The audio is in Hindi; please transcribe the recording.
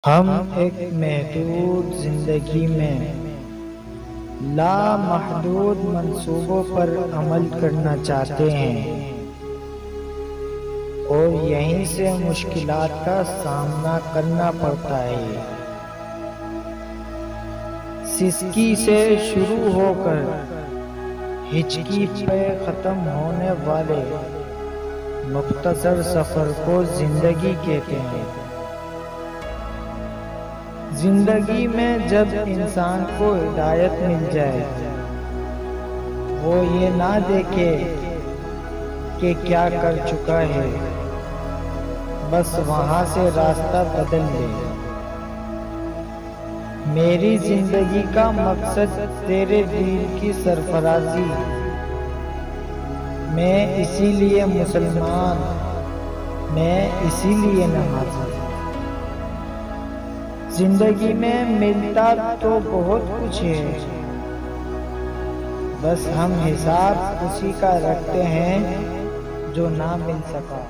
हम एक महदूद ज़िंदगी में लामहदूद मंसूबों पर अमल करना चाहते हैं और यहीं से मुश्किलात का सामना करना पड़ता है। सिसकी से शुरू होकर हिचकी पे ख़त्म होने वाले मुख्तसर सफ़र को ज़िंदगी कहते हैं। जिंदगी में जब इंसान को हिदायत मिल जाए, वो ये ना देखे कि क्या कर चुका है, बस वहां से रास्ता बदल ले। मेरी जिंदगी का मकसद तेरे दिल की सरफराजी, मैं इसीलिए मुसलमान, मैं इसीलिए नमाज़ी। जिंदगी में मिलता तो बहुत कुछ है, बस हम हिसाब उसी का रखते हैं जो ना मिल सका।